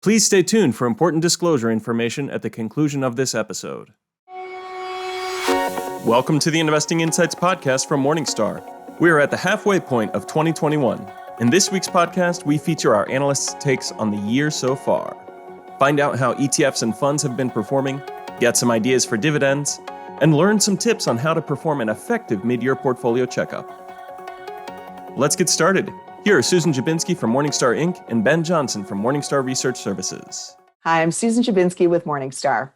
Please stay tuned for important disclosure information at the conclusion of this episode. Welcome to the Investing Insights podcast from Morningstar. We are at the halfway point of 2021. In this week's podcast, we feature our analysts' takes on the year so far. Find out how ETFs and funds have been performing, get some ideas for dividends, and learn some tips on how to perform an effective mid-year portfolio checkup. Let's get started. Here are Susan Jabinski from Morningstar Inc. and Ben Johnson from Morningstar Research Services. Hi, I'm Susan Jabinski with Morningstar.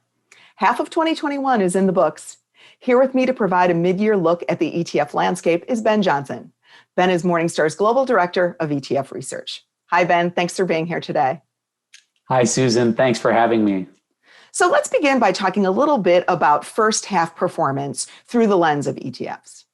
Half of 2021 is in the books. Here with me to provide a mid-year look at the ETF landscape is Ben Johnson. Ben is Morningstar's Global Director of ETF Research. Hi, Ben. Thanks for being here today. Hi, Susan. Thanks for having me. So let's begin by talking a little bit about first half performance through the lens of ETFs.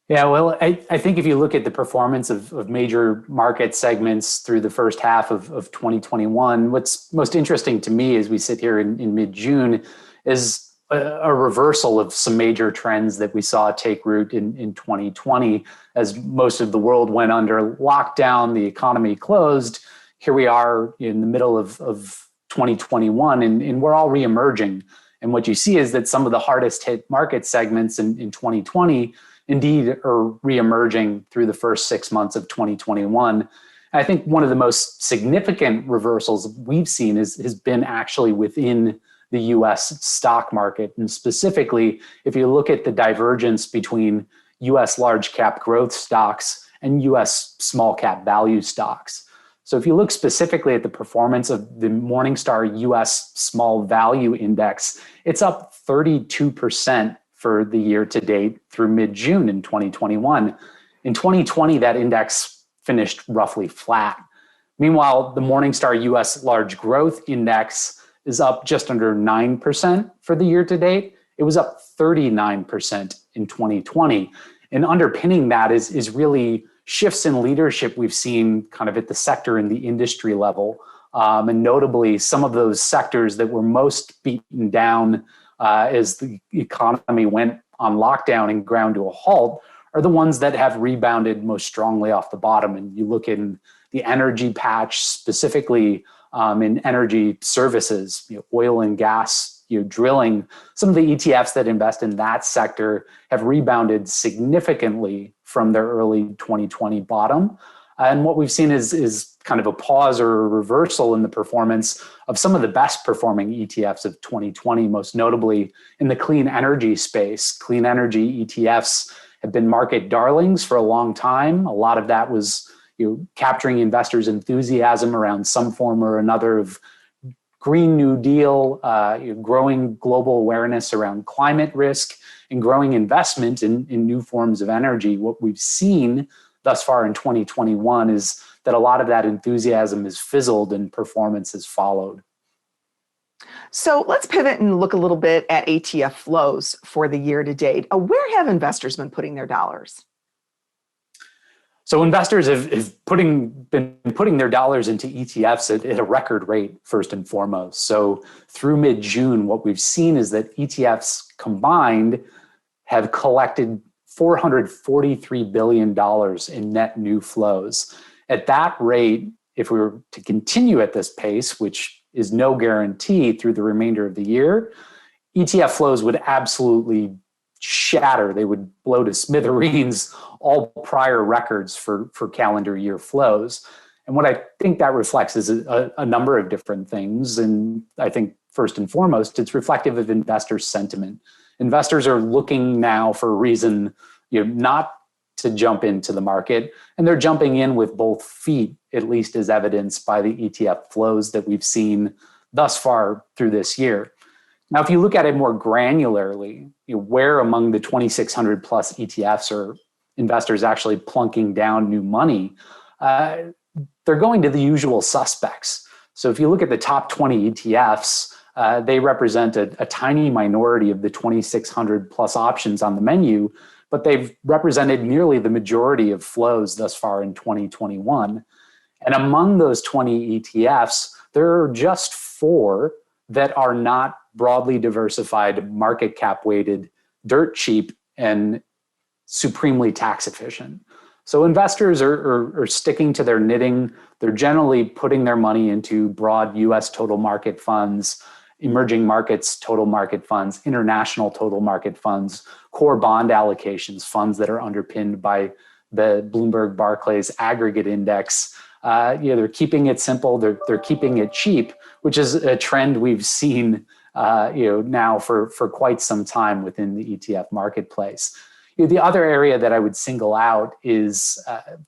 Yeah, well, I think if you look at the performance of major market segments through the first half of 2021, what's most interesting to me as we sit here in mid-June is a reversal of some major trends that we saw take root in 2020 as most of the world went under lockdown, the economy closed. Here we are in the middle of 2021 and we're all reemerging. And what you see is that some of the hardest hit market segments in 2020 indeed are reemerging through the first 6 months of 2021. I think one of the most significant reversals we've seen has been actually within the US stock market. And specifically, if you look at the divergence between US large cap growth stocks and US small cap value stocks. So if you look specifically at the performance of the Morningstar US Small Value Index, it's up 32% for the year to date through mid-June in 2021. In 2020, that index finished roughly flat. Meanwhile, the Morningstar US Large Growth Index is up just under 9% for the year to date. It was up 39% in 2020. And underpinning that is really shifts in leadership we've seen kind of at the sector and the industry level. And notably, some of those sectors that were most beaten down as the economy went on lockdown and ground to a halt are the ones that have rebounded most strongly off the bottom. And you look in the energy patch, specifically in energy services, oil and gas, drilling. Some of the ETFs that invest in that sector have rebounded significantly from their early 2020 bottom. And what we've seen is kind of a pause or a reversal in the performance of some of the best performing ETFs of 2020, most notably in the clean energy space. Clean energy ETFs have been market darlings for a long time. A lot of that was capturing investors' enthusiasm around some form or another of Green New Deal, growing global awareness around climate risk, and growing investment in new forms of energy. What we've seen thus far in 2021 is that a lot of that enthusiasm has fizzled and performance has followed. So let's pivot and look a little bit at ETF flows for the year to date. Where have investors been putting their dollars? So investors have been putting their dollars into ETFs at a record rate, first and foremost. So through mid-June, what we've seen is that ETFs combined have collected $443 billion in net new flows. At that rate, if we were to continue at this pace, which is no guarantee through the remainder of the year, ETF flows would absolutely shatter. They would blow to smithereens all prior records for calendar year flows. And what I think that reflects is a number of different things. And I think first and foremost, it's reflective of investor sentiment. Investors are looking now for a reason, not to jump into the market, and they're jumping in with both feet, at least as evidenced by the ETF flows that we've seen thus far through this year. Now, if you look at it more granularly, where among the 2,600 plus ETFs are investors actually plunking down new money, they're going to the usual suspects. So if you look at the top 20 ETFs, they represent a tiny minority of the 2,600 plus options on the menu, but they've represented nearly the majority of flows thus far in 2021. And among those 20 ETFs, there are just 4 that are not broadly diversified, market cap weighted, dirt cheap, and supremely tax efficient. So investors are sticking to their knitting. They're generally putting their money into broad US total market funds, emerging markets total market funds, international total market funds, core bond allocations, funds that are underpinned by the Bloomberg Barclays aggregate index. They're keeping it simple. They're keeping it cheap, which is a trend we've seen now for quite some time within the ETF marketplace. The other area that I would single out is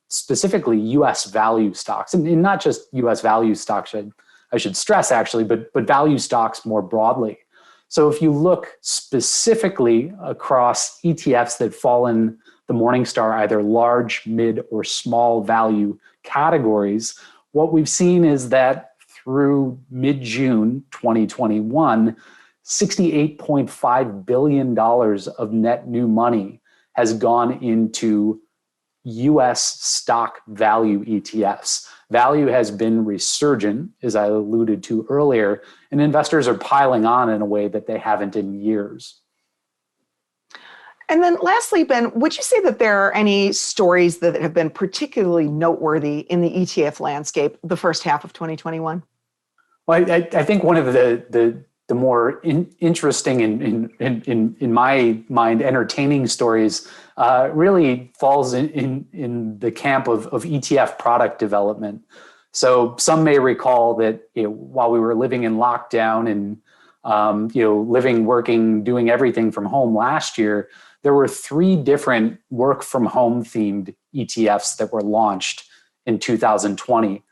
specifically U.S. value stocks, and not just U.S. value stocks. I should stress actually, but value stocks more broadly. So if you look specifically across ETFs that fall in the Morningstar either large, mid, or small value categories, what we've seen is that through mid-June 2021, $68.5 billion of net new money has gone into US stock value ETFs. Value has been resurgent, as I alluded to earlier, and investors are piling on in a way that they haven't in years. And then lastly, Ben, would you say that there are any stories that have been particularly noteworthy in the ETF landscape the first half of 2021? Well, I think one of the more interesting and in my mind entertaining stories really falls in the camp of ETF product development. So some may recall that while we were living in lockdown and living, working, doing everything from home last year, there were 3 different work from home themed ETFs that were launched in 2020.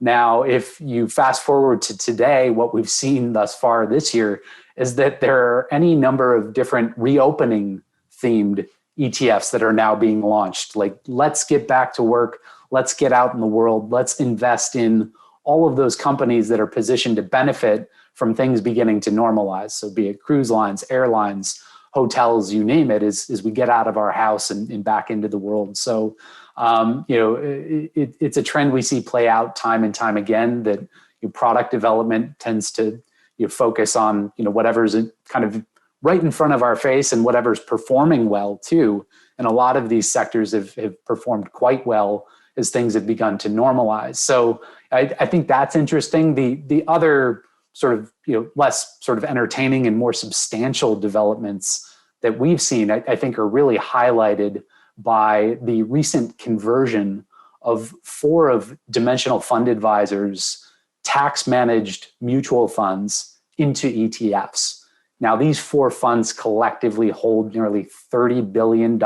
Now, if you fast forward to today, what we've seen thus far this year is that there are any number of different reopening themed ETFs that are now being launched. Like, let's get back to work, let's get out in the world, let's invest in all of those companies that are positioned to benefit from things beginning to normalize. So be it cruise lines, airlines, hotels, you name it, as we get out of our house and back into the world. So it's a trend we see play out time and time again, that product development tends to focus on whatever's kind of right in front of our face and whatever's performing well too. And a lot of these sectors have performed quite well as things have begun to normalize. So I think that's interesting. The other sort of less sort of entertaining and more substantial developments that we've seen, I think, are really highlighted by the recent conversion of 4 of Dimensional Fund Advisors' tax-managed mutual funds into ETFs. Now, these 4 funds collectively hold nearly $30 billion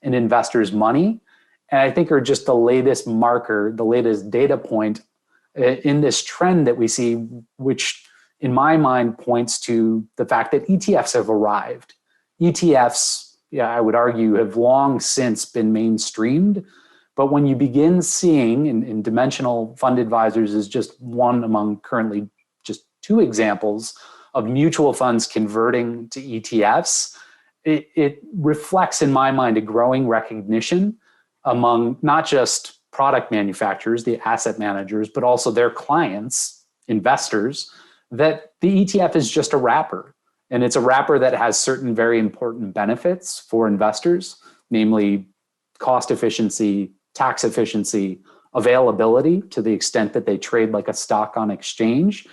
in investors' money, and I think are just the latest marker, the latest data point in this trend that we see, which in my mind points to the fact that ETFs have arrived. ETFs, I would argue, have long since been mainstreamed. But when you begin seeing, and Dimensional Fund Advisors is just one among currently just 2 examples of mutual funds converting to ETFs, it reflects, in my mind, a growing recognition among not just product manufacturers, the asset managers, but also their clients, investors, that the ETF is just a wrapper. And it's a wrapper that has certain very important benefits for investors, namely cost efficiency, tax efficiency, availability to the extent that they trade like a stock on exchange.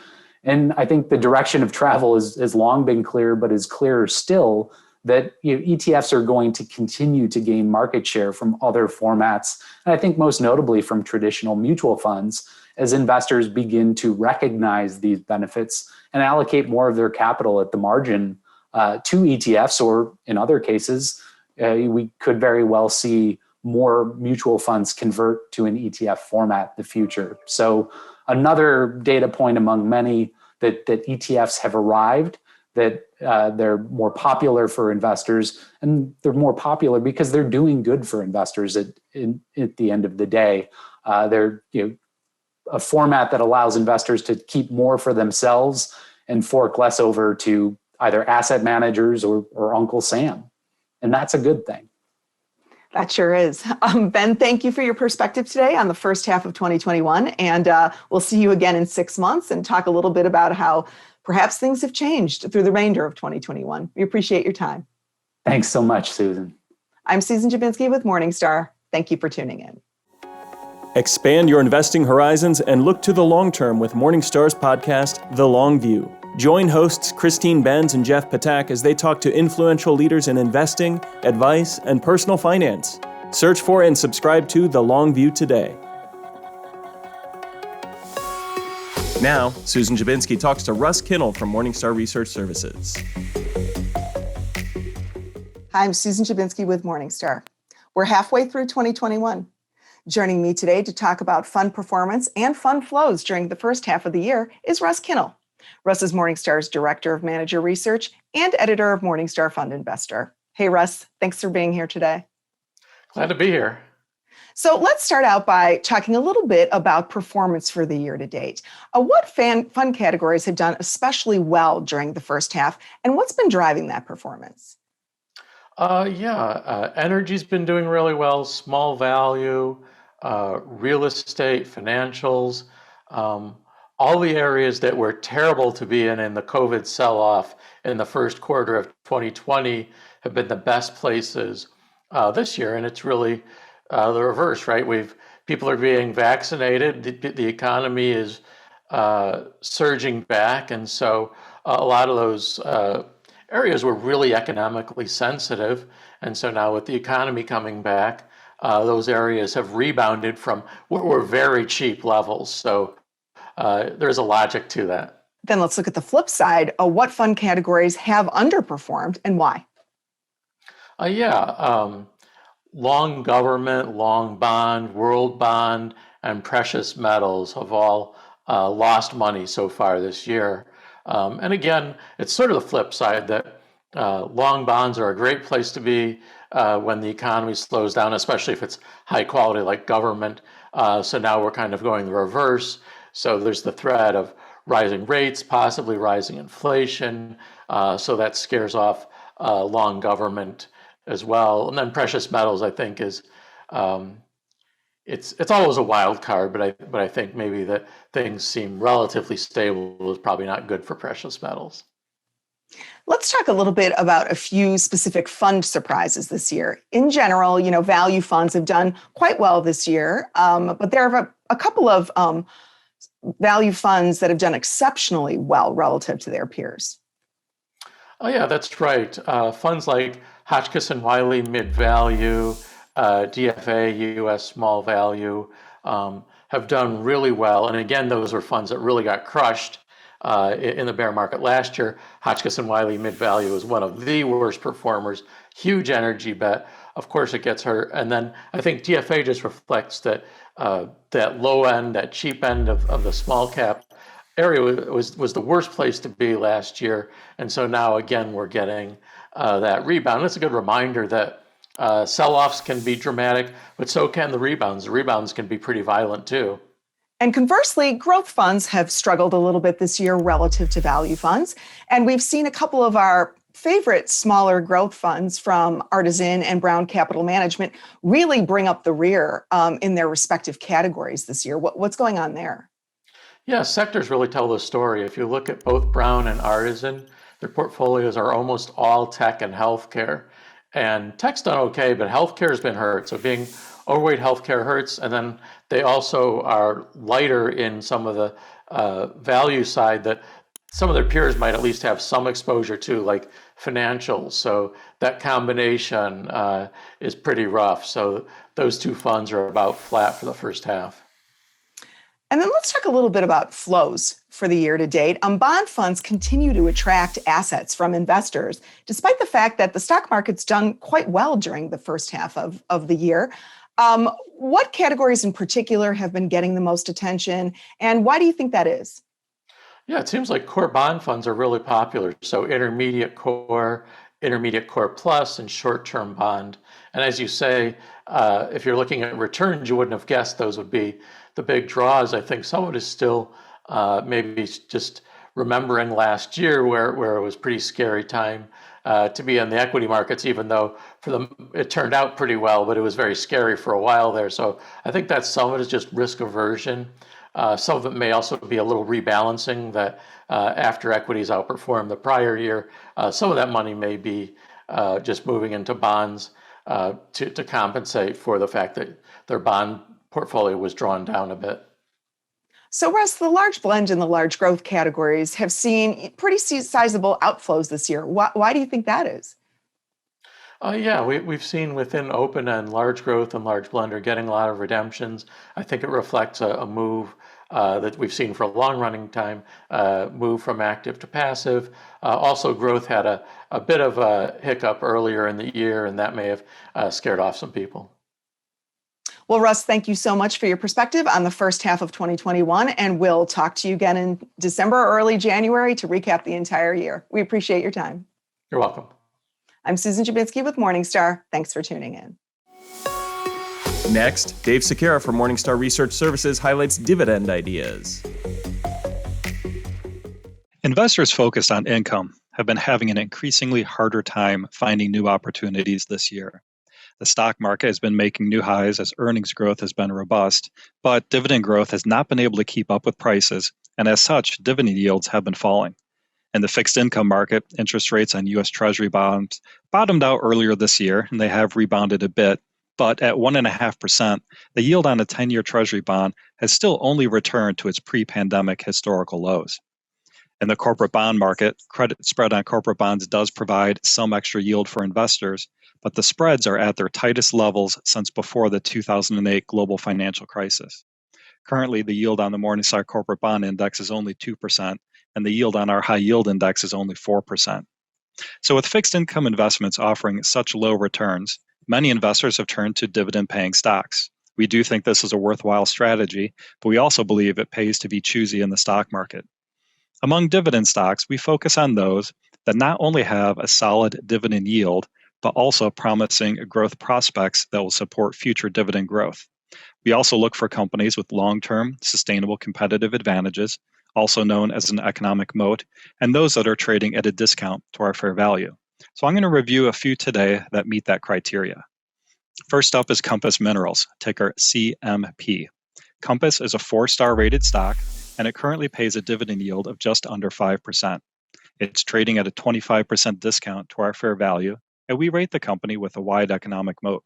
And I think the direction of travel has long been clear, but is clearer still, that ETFs are going to continue to gain market share from other formats, and I think most notably from traditional mutual funds, as investors begin to recognize these benefits and allocate more of their capital at the margin to ETFs, or in other cases, we could very well see more mutual funds convert to an ETF format in the future. So another data point among many that ETFs have arrived, that they're more popular for investors, and they're more popular because they're doing good for investors at the end of the day. They're a format that allows investors to keep more for themselves and fork less over to either asset managers or Uncle Sam. And that's a good thing. That sure is. Ben, thank you for your perspective today on the first half of 2021. And we'll see you again in 6 months and talk a little bit about how perhaps things have changed through the remainder of 2021. We appreciate your time. Thanks so much, Susan. I'm Susan Jabinski with Morningstar. Thank you for tuning in. Expand your investing horizons and look to the long term with Morningstar's podcast, The Long View. Join hosts Christine Benz and Jeff Patak as they talk to influential leaders in investing, advice, and personal finance. Search for and subscribe to The Long View today. Now, Susan Jabinski talks to Russ Kinnell from Morningstar Research Services. Hi, I'm Susan Jabinski with Morningstar. We're halfway through 2021. Joining me today to talk about fund performance and fund flows during the first half of the year is Russ Kinnell. Russ is Morningstar's Director of Manager Research and editor of Morningstar Fund Investor. Hey, Russ, thanks for being here today. Glad to be here. So let's start out by talking a little bit about performance for the year to date. What fund categories have done especially well during the first half, and what's been driving that performance? Energy's been doing really well, small value, real estate, financials, all the areas that were terrible to be in the COVID sell-off in the first quarter of 2020 have been the best places this year. And it's really the reverse, right? People are being vaccinated, the economy is surging back. And so a lot of those areas were really economically sensitive. And so now with the economy coming back, those areas have rebounded from what were very cheap levels. So there's a logic to that. Then let's look at the flip side. What fund categories have underperformed and why? Long government, long bond, world bond, and precious metals have all lost money so far this year. And again, it's sort of the flip side that long bonds are a great place to be when the economy slows down, especially if it's high quality like government. So now we're kind of going the reverse. So there's the threat of rising rates, possibly rising inflation. So that scares off long government as well. And then precious metals, I think, is it's always a wild card, but I think maybe that things seem relatively stable is probably not good for precious metals. Let's talk a little bit about a few specific fund surprises this year. In general, value funds have done quite well this year, but there are a couple of value funds that have done exceptionally well relative to their peers. Oh yeah, that's right. Funds like Hotchkiss & Wiley Mid Value, DFA US Small Value have done really well. And again, those were funds that really got crushed in the bear market last year. Hotchkiss & Wiley Mid Value was one of the worst performers, huge energy bet. Of course, it gets hurt. And then I think DFA just reflects that that low end, that cheap end of the small cap area was the worst place to be last year. And so now, again, we're getting that rebound. It's a good reminder that sell-offs can be dramatic, but so can the rebounds. The rebounds can be pretty violent too. And conversely, growth funds have struggled a little bit this year relative to value funds. And we've seen a couple of our favorite smaller growth funds from Artisan and Brown Capital Management really bring up the rear in their respective categories this year. What's going on there? Yeah, sectors really tell the story. If you look at both Brown and Artisan, their portfolios are almost all tech and healthcare. And tech's done okay, but healthcare has been hurt. So being overweight healthcare hurts. And then they also are lighter in some of the value side that some of their peers might at least have some exposure to, like financials. So that combination is pretty rough. So those two funds are about flat for the first half. And then let's talk a little bit about flows for the year to date. Bond funds continue to attract assets from investors, despite the fact that the stock market's done quite well during the first half of the year. What categories in particular have been getting the most attention, and why do you think that is? Yeah, it seems like core bond funds are really popular. So intermediate core plus, and short-term bond. And as you say, if you're looking at returns, you wouldn't have guessed those would be the big draws. I think some of it is still maybe just remembering last year where it was pretty scary time to be in the equity markets, even though for them it turned out pretty well, but it was very scary for a while there. So I think that some of it is just risk aversion. Some of it may also be a little rebalancing that after equities outperformed the prior year, some of that money may be just moving into bonds. to compensate for the fact that their bond portfolio was drawn down a bit. So, Russ, the large blend and the large growth categories have seen pretty sizable outflows this year. Why do you think that is? Yeah, we've seen within open and large growth and large blend are getting a lot of redemptions. I think it reflects a move that we've seen for a long running time, move from active to passive. Also, growth had a bit of a hiccup earlier in the year, and that may have scared off some people. Well, Russ, thank you so much for your perspective on the first half of 2021, and we'll talk to you again in December or early January to recap the entire year. We appreciate your time. You're welcome. I'm Susan Jabinski with Morningstar. Thanks for tuning in. Next, Dave Sekera from Morningstar Research Services highlights dividend ideas. Investors focused on income have been having an increasingly harder time finding new opportunities this year. The stock market has been making new highs as earnings growth has been robust, but dividend growth has not been able to keep up with prices, and as such, dividend yields have been falling. In the fixed income market, interest rates on U.S. Treasury bonds bottomed out earlier this year, and they have rebounded a bit, but at 1.5%, the yield on a 10-year Treasury bond has still only returned to its pre-pandemic historical lows. In the corporate bond market, credit spread on corporate bonds does provide some extra yield for investors, but the spreads are at their tightest levels since before the 2008 global financial crisis. Currently, the yield on the Morningstar Corporate Bond Index is only 2%, and the yield on our high yield index is only 4%. So with fixed income investments offering such low returns, many investors have turned to dividend-paying stocks. We do think this is a worthwhile strategy, but we also believe it pays to be choosy in the stock market. Among dividend stocks, we focus on those that not only have a solid dividend yield, but also promising growth prospects that will support future dividend growth. We also look for companies with long-term, sustainable competitive advantages, also known as an economic moat, and those that are trading at a discount to our fair value. So I'm going to review a few today that meet that criteria. First up is Compass Minerals, ticker CMP. Compass is a 4-star rated stock, and it currently pays a dividend yield of just under 5%. It's trading at a 25% discount to our fair value, and we rate the company with a wide economic moat.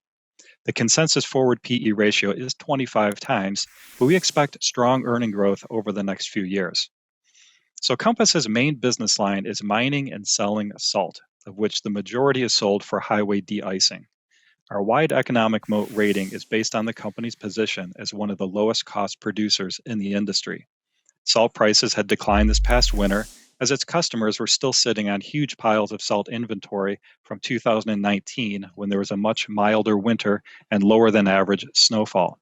The consensus forward PE ratio is 25 times, but we expect strong earning growth over the next few years. So Compass's main business line is mining and selling salt, of which the majority is sold for highway de-icing. Our wide economic moat rating is based on the company's position as one of the lowest cost producers in the industry. Salt prices had declined this past winter as its customers were still sitting on huge piles of salt inventory from 2019 when there was a much milder winter and lower than average snowfall.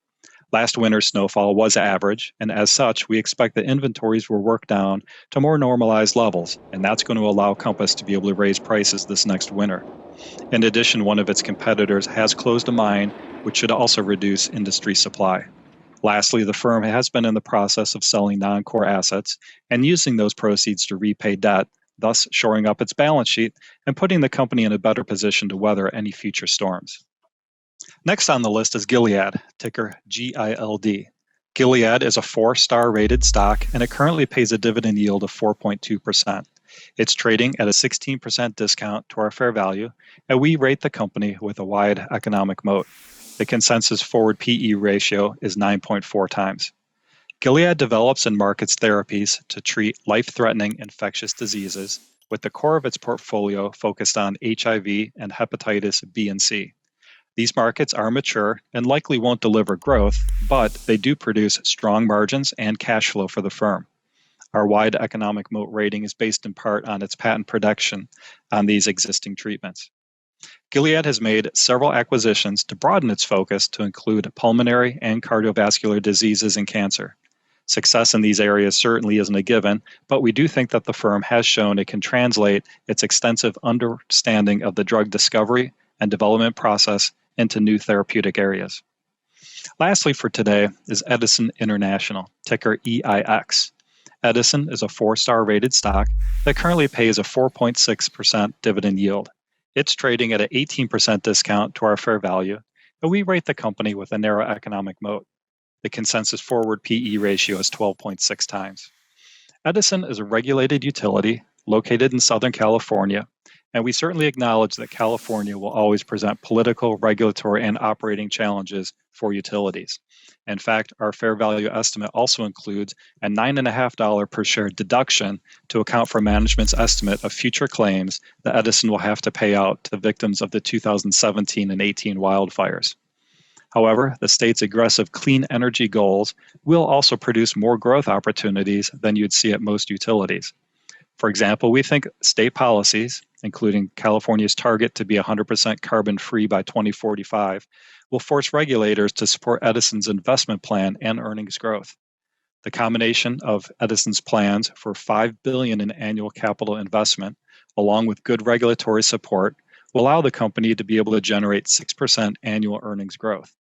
Last winter's snowfall was average, and as such, we expect the inventories will work down to more normalized levels, and that's going to allow Compass to be able to raise prices this next winter. In addition, one of its competitors has closed a mine, which should also reduce industry supply. Lastly, the firm has been in the process of selling non-core assets and using those proceeds to repay debt, thus shoring up its balance sheet and putting the company in a better position to weather any future storms. Next on the list is Gilead, ticker GILD. Gilead is a 4-star rated stock, and it currently pays a dividend yield of 4.2%. It's trading at a 16% discount to our fair value, and we rate the company with a wide economic moat. The consensus forward PE ratio is 9.4 times. Gilead develops and markets therapies to treat life-threatening infectious diseases, with the core of its portfolio focused on HIV and hepatitis B and C. These markets are mature and likely won't deliver growth, but they do produce strong margins and cash flow for the firm. Our wide economic moat rating is based in part on its patent protection on these existing treatments. Gilead has made several acquisitions to broaden its focus to include pulmonary and cardiovascular diseases and cancer. Success in these areas certainly isn't a given, but we do think that the firm has shown it can translate its extensive understanding of the drug discovery and development process into new therapeutic areas. Lastly for today is Edison International, ticker EIX. Edison is a 4-star rated stock that currently pays a 4.6% dividend yield. It's trading at an 18% discount to our fair value, and we rate the company with a narrow economic moat. The consensus forward PE ratio is 12.6 times. Edison is a regulated utility located in Southern California, And we certainly acknowledge that California will always present political, regulatory, and operating challenges for utilities. In fact, our fair value estimate also includes a $9.50 per share deduction to account for management's estimate of future claims that Edison will have to pay out to victims of the 2017 and 18 wildfires. However, the state's aggressive clean energy goals will also produce more growth opportunities than you'd see at most utilities. For example, we think state policies, including California's target to be 100% carbon-free by 2045, will force regulators to support Edison's investment plan and earnings growth. The combination of Edison's plans for $5 billion in annual capital investment, along with good regulatory support, will allow the company to be able to generate 6% annual earnings growth.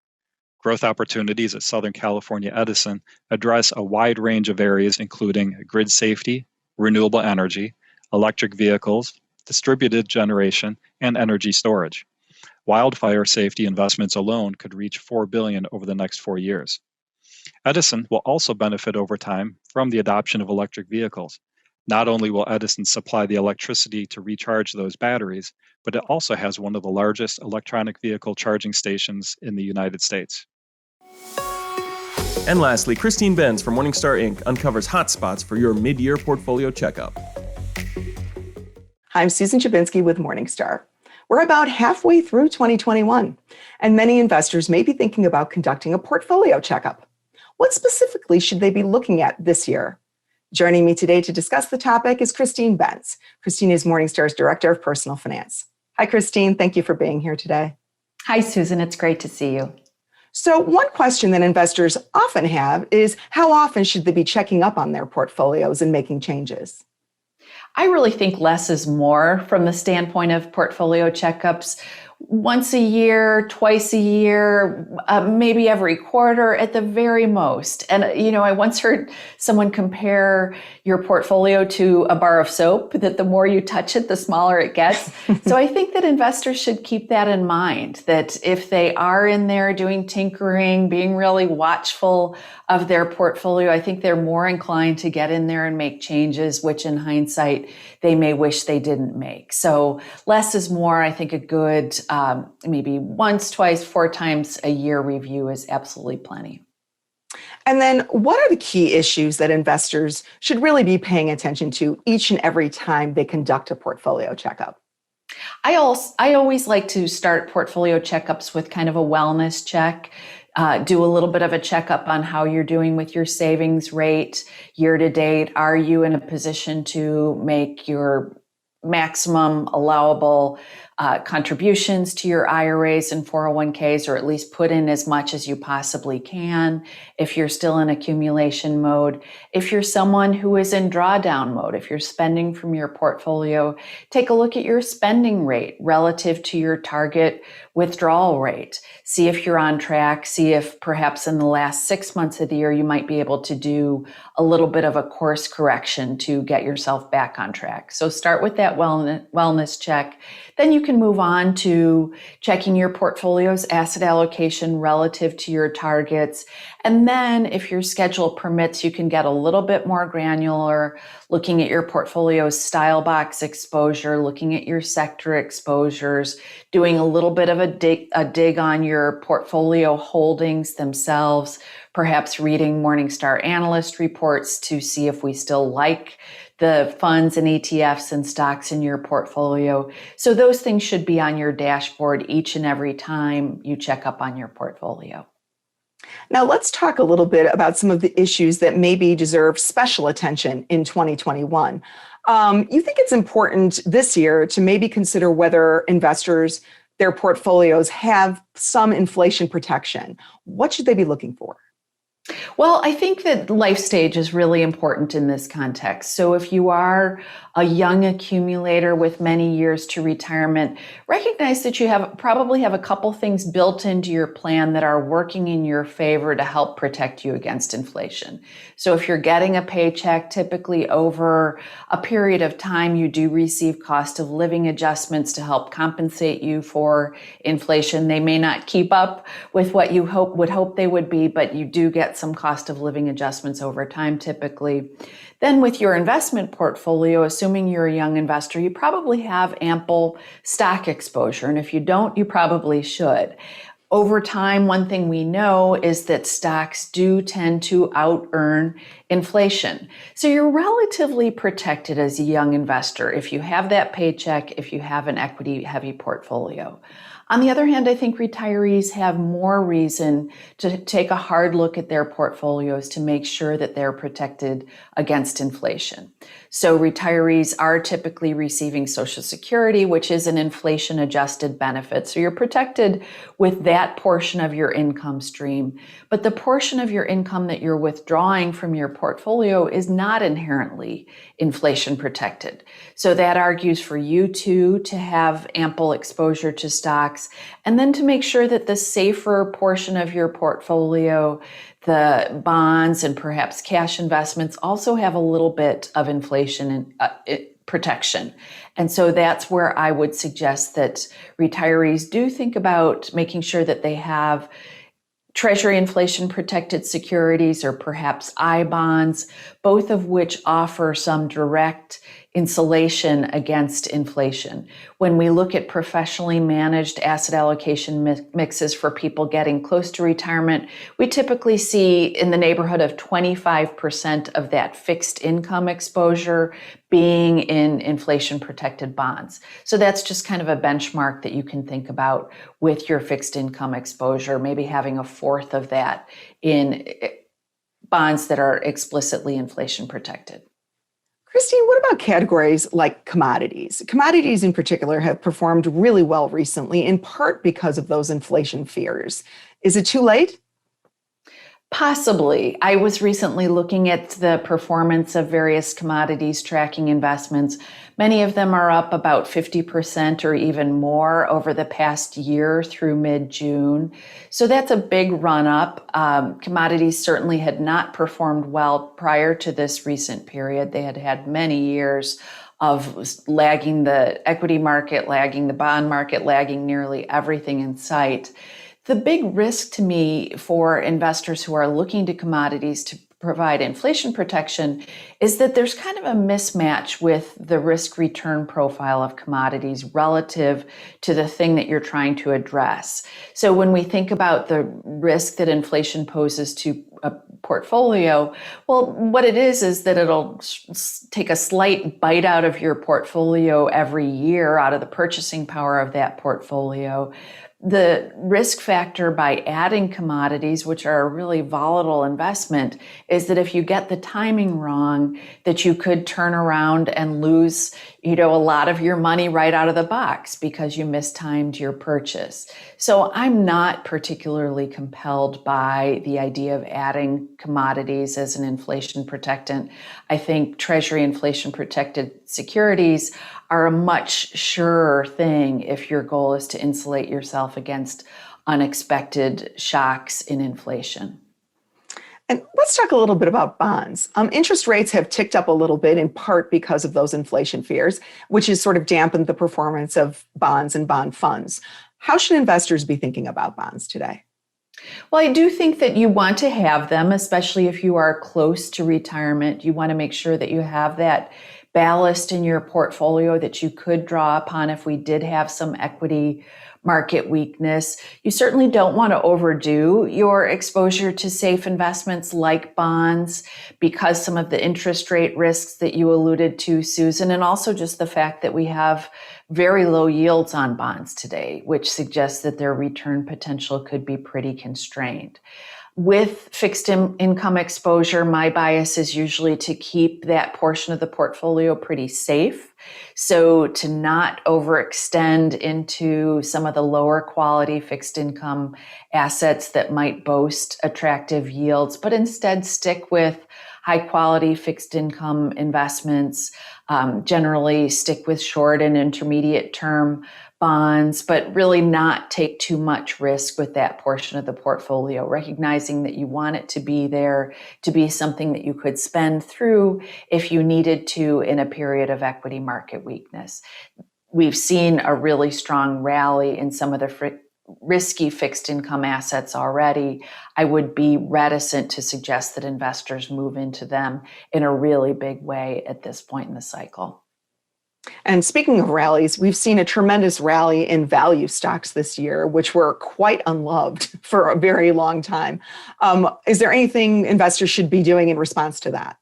Growth opportunities at Southern California Edison address a wide range of areas, including grid safety, renewable energy, electric vehicles, distributed generation, and energy storage. Wildfire safety investments alone could reach $4 billion over the next 4 years. Edison will also benefit over time from the adoption of electric vehicles. Not only will Edison supply the electricity to recharge those batteries, but it also has one of the largest electronic vehicle charging stations in the United States. And lastly, Christine Benz from Morningstar Inc. uncovers hotspots for your mid-year portfolio checkup. I'm Susan Chabinsky with Morningstar. We're about halfway through 2021, and many investors may be thinking about conducting a portfolio checkup. What specifically should they be looking at this year? Joining me today to discuss the topic is Christine Benz. Christine is Morningstar's Director of Personal Finance. Hi, Christine. Thank you for being here today. Hi, Susan. It's great to see you. So one question that investors often have is how often should they be checking up on their portfolios and making changes? I really think less is more from the standpoint of portfolio checkups. Once a year, twice a year, maybe every quarter at the very most. And, I once heard someone compare your portfolio to a bar of soap, that the more you touch it, the smaller it gets. So I think that investors should keep that in mind, that if they are in there doing tinkering, being really watchful of their portfolio, I think they're more inclined to get in there and make changes, which in hindsight, they may wish they didn't make. So less is more. I think a good maybe once, twice, 4 times a year review is absolutely plenty. And then what are the key issues that investors should really be paying attention to each and every time they conduct a portfolio checkup? I always like to start portfolio checkups with kind of a wellness check. Do a little bit of a checkup on how you're doing with your savings rate year to date. Are you in a position to make your maximum allowable contributions to your IRAs and 401ks, or at least put in as much as you possibly can if you're still in accumulation mode. If you're someone who is in drawdown mode, if you're spending from your portfolio, take a look at your spending rate relative to your target withdrawal rate. See if you're on track. See if perhaps in the last 6 months of the year, you might be able to do a little bit of a course correction to get yourself back on track. So start with that wellness check. Then you can move on to checking your portfolio's asset allocation relative to your targets. And then if your schedule permits, you can get a little bit more granular, looking at your portfolio's style box exposure, looking at your sector exposures, doing a little bit of a dig on your portfolio holdings themselves, perhaps reading Morningstar analyst reports to see if we still like the funds and ETFs and stocks in your portfolio. So those things should be on your dashboard each and every time you check up on your portfolio. Now let's talk a little bit about some of the issues that maybe deserve special attention in 2021. You think it's important this year to maybe consider whether investors, their portfolios have some inflation protection. What should they be looking for? Well, I think that life stage is really important in this context. So if you are a young accumulator with many years to retirement, recognize that you probably have a couple things built into your plan that are working in your favor to help protect you against inflation. So if you're getting a paycheck, typically over a period of time, you do receive cost of living adjustments to help compensate you for inflation. They may not keep up with what you would hope they would be, but you do get some cost of living adjustments over time typically. Then with your investment portfolio, assuming you're a young investor, you probably have ample stock exposure. And if you don't, you probably should. Over time, one thing we know is that stocks do tend to out-earn inflation. So you're relatively protected as a young investor if you have that paycheck, if you have an equity-heavy portfolio. On the other hand, I think retirees have more reason to take a hard look at their portfolios to make sure that they're protected against inflation. So retirees are typically receiving Social Security, which is an inflation-adjusted benefit. So you're protected with that portion of your income stream. But the portion of your income that you're withdrawing from your portfolio is not inherently inflation protected. So that argues for you too to have ample exposure to stocks, and then to make sure that the safer portion of your portfolio, the bonds and perhaps cash investments, also have a little bit of inflation protection. And so that's where I would suggest that retirees do think about making sure that they have Treasury inflation protected securities or perhaps I bonds, both of which offer some direct insulation against inflation. When we look at professionally managed asset allocation mixes for people getting close to retirement, we typically see in the neighborhood of 25% of that fixed income exposure being in inflation protected bonds. So that's just kind of a benchmark that you can think about with your fixed income exposure, maybe having a fourth of that in bonds that are explicitly inflation protected. Christine, what about categories like commodities? Commodities in particular have performed really well recently, in part because of those inflation fears. Is it too late? Possibly. I was recently looking at the performance of various commodities tracking investments. Many of them are up about 50% or even more over the past year through mid-June. So that's a big run up. Commodities certainly had not performed well prior to this recent period. They had had many years of lagging the equity market, lagging the bond market, lagging nearly everything in sight. The big risk to me for investors who are looking to commodities to provide inflation protection is that there's kind of a mismatch with the risk return profile of commodities relative to the thing that you're trying to address. So when we think about the risk that inflation poses to a portfolio, well, what it is that it'll take a slight bite out of your portfolio every year, out of the purchasing power of that portfolio. The risk factor by adding commodities, which are a really volatile investment, is that if you get the timing wrong, that you could turn around and lose, a lot of your money right out of the box because you mistimed your purchase. So I'm not particularly compelled by the idea of adding commodities as an inflation protectant. I think Treasury inflation protected securities are a much surer thing if your goal is to insulate yourself against unexpected shocks in inflation. And let's talk a little bit about bonds. Interest rates have ticked up a little bit, in part because of those inflation fears, which has sort of dampened the performance of bonds and bond funds. How should investors be thinking about bonds today? Well, I do think that you want to have them, especially if you are close to retirement. You want to make sure that you have that ballast in your portfolio that you could draw upon if we did have some equity market weakness. You certainly don't want to overdo your exposure to safe investments like bonds because some of the interest rate risks that you alluded to, Susan, and also just the fact that we have very low yields on bonds today, which suggests that their return potential could be pretty constrained. With fixed income exposure, my bias is usually to keep that portion of the portfolio pretty safe. So to not overextend into some of the lower quality fixed income assets that might boast attractive yields, but instead stick with high quality fixed income investments, generally stick with short and intermediate term bonds, but really not take too much risk with that portion of the portfolio, recognizing that you want it to be there to be something that you could spend through if you needed to in a period of equity market weakness. We've seen a really strong rally in some of the risky fixed income assets already, I would be reticent to suggest that investors move into them in a really big way at this point in the cycle. And speaking of rallies, we've seen a tremendous rally in value stocks this year, which were quite unloved for a very long time. Is there anything investors should be doing in response to that?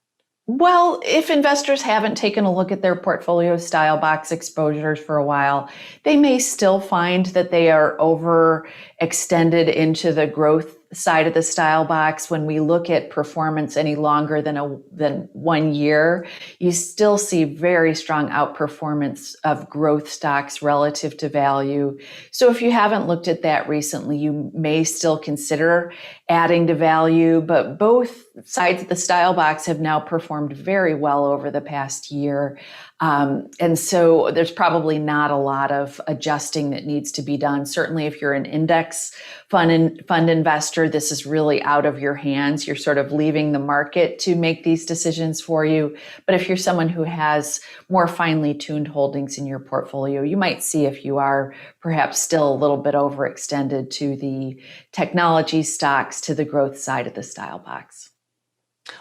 Well, if investors haven't taken a look at their portfolio style box exposures for a while, they may still find that they are overextended into the growth side of the style box. When we look at performance any longer than 1 year, you still see very strong outperformance of growth stocks relative to value. So if you haven't looked at that recently, you may still consider adding to value, but both sides of the style box have now performed very well over the past year. And so there's probably not a lot of adjusting that needs to be done. Certainly if you're an index fund investor, this is really out of your hands. You're sort of leaving the market to make these decisions for you. But if you're someone who has more finely tuned holdings in your portfolio, you might see if you are perhaps still a little bit overextended to the technology stocks, to the growth side of the style box.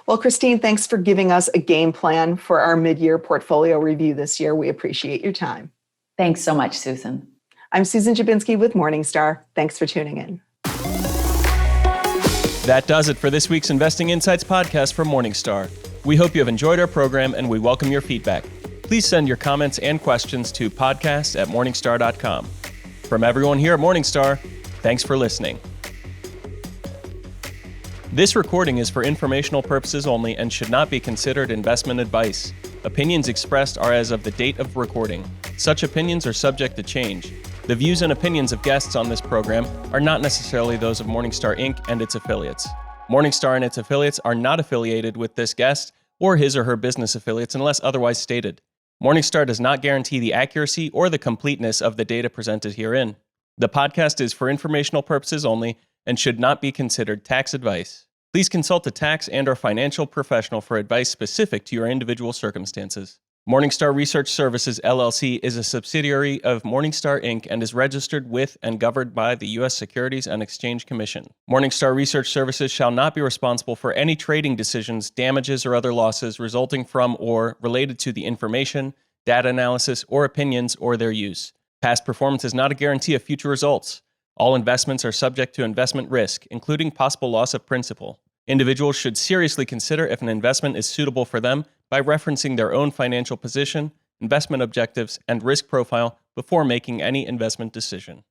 Well, Christine, thanks for giving us a game plan for our mid-year portfolio review this year. We appreciate your time. Thanks so much, Susan. I'm Susan Jabinski with Morningstar. Thanks for tuning in. That does it for this week's Investing Insights podcast from Morningstar. We hope you have enjoyed our program and we welcome your feedback. Please send your comments and questions to podcast@morningstar.com. From everyone here at Morningstar, thanks for listening. This recording is for informational purposes only and should not be considered investment advice. Opinions expressed are as of the date of recording. Such opinions are subject to change. The views and opinions of guests on this program are not necessarily those of Morningstar Inc. and its affiliates. Morningstar and its affiliates are not affiliated with this guest or his or her business affiliates unless otherwise stated. Morningstar does not guarantee the accuracy or the completeness of the data presented herein. The podcast is for informational purposes only and should not be considered tax advice. Please consult a tax and/or financial professional for advice specific to your individual circumstances. Morningstar Research Services, LLC is a subsidiary of Morningstar Inc. and is registered with and governed by the U.S. Securities and Exchange Commission. Morningstar Research Services shall not be responsible for any trading decisions, damages, or other losses resulting from or related to the information, data analysis, or opinions or their use. Past performance is not a guarantee of future results. All investments are subject to investment risk, including possible loss of principal. Individuals should seriously consider if an investment is suitable for them by referencing their own financial position, investment objectives, and risk profile before making any investment decision.